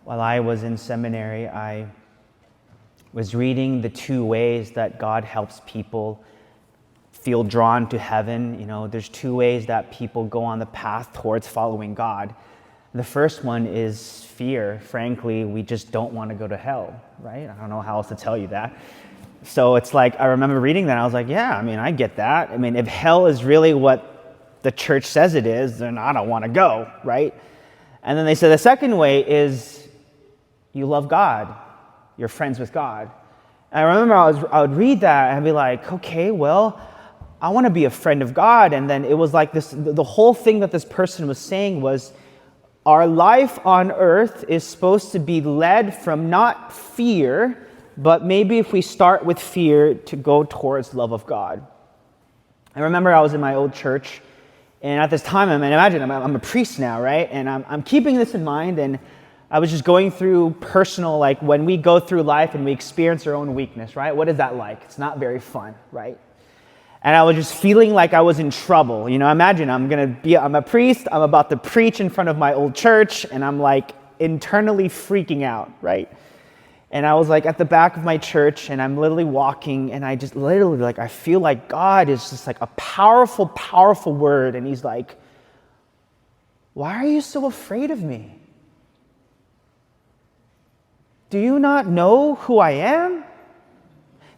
while I was in seminary, I was reading the 2 ways that God helps people feel drawn to heaven. There's 2 ways that people go on the path towards following God. The first one is fear. Frankly, we just don't want to go to hell, right? I don't know how else to tell you that. So it's like, I remember reading that, I was like, yeah, I get that. If hell is really what the church says it is, then I don't want to go, right? And then they said the second way is you love God. You're friends with God. And I remember I would read that and I'd be like, okay, well, I want to be a friend of God. And then it was like this, the whole thing that this person was saying was, our life on earth is supposed to be led from not fear, but maybe if we start with fear, to go towards love of God. I remember I was in my old church, and at this time, imagine I'm a priest now, right? And I'm keeping this in mind, and I was just going through personal, like when we go through life and we experience our own weakness, right? What is that like? It's not very fun, right? And I was just feeling like I was in trouble. Imagine I'm a priest, I'm about to preach in front of my old church, and I'm like internally freaking out, right? And I was like at the back of my church, and I'm literally walking, and I just literally I feel like God is just like a powerful, powerful word. And he's like, why are you so afraid of me? Do you not know who I am?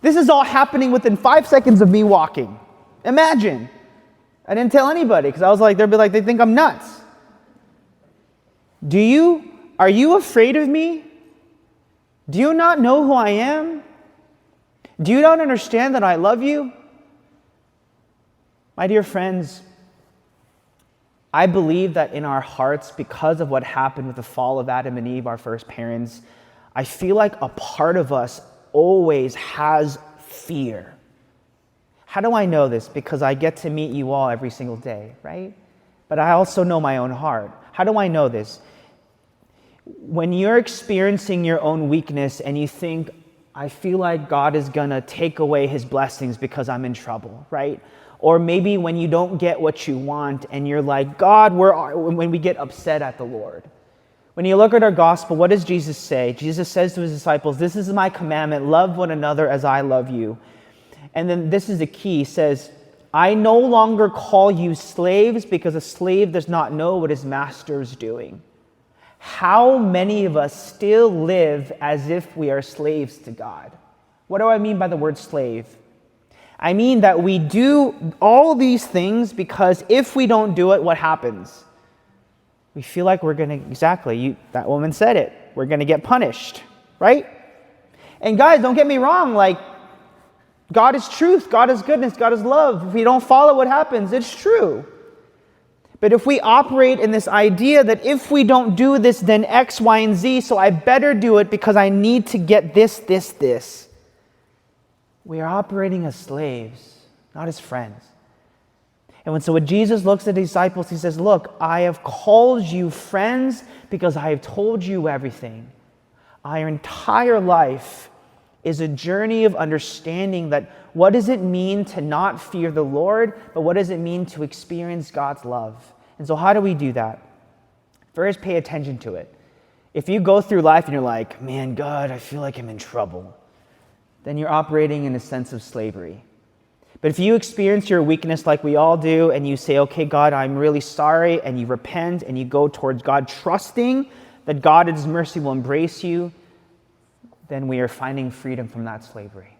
This is all happening within 5 seconds of me walking. Imagine. I didn't tell anybody because I was like, they'd be like, they think I'm nuts. Are you afraid of me? Do you not know who I am? Do you not understand that I love you? My dear friends, I believe that in our hearts, because of what happened with the fall of Adam and Eve, our first parents, I feel like a part of us always has fear. How do I know this? Because I get to meet you all every single day, right? But I also know my own heart. How do I know this? When you're experiencing your own weakness and you think, I feel like God is going to take away his blessings because I'm in trouble, right? Or maybe when you don't get what you want and you're like, God, when we get upset at the Lord. When you look at our gospel, what does Jesus say? Jesus says to his disciples, this is my commandment, love one another as I love you. And then this is the key, he says, I no longer call you slaves because a slave does not know what his master is doing. How many of us still live as if we are slaves to God? What do I mean by the word slave? I mean that we do all these things because if we don't do it, what happens? We feel like we're going to, that woman said it, we're going to get punished, right? And guys, don't get me wrong, God is truth, God is goodness, God is love. If we don't follow what happens, it's true. But if we operate in this idea that if we don't do this, then X, Y, and Z, so I better do it because I need to get this, we are operating as slaves, not as friends. And when Jesus looks at the disciples, he says, look, I have called you friends because I have told you everything. Our entire life is a journey of understanding that what does it mean to not fear the Lord, but what does it mean to experience God's love? And so how do we do that? First, pay attention to it. If you go through life and you're like, man, God, I feel like I'm in trouble, then you're operating in a sense of slavery. But if you experience your weakness like we all do, and you say, okay, God, I'm really sorry, and you repent, and you go towards God, trusting that God in his mercy will embrace you, then we are finding freedom from that slavery.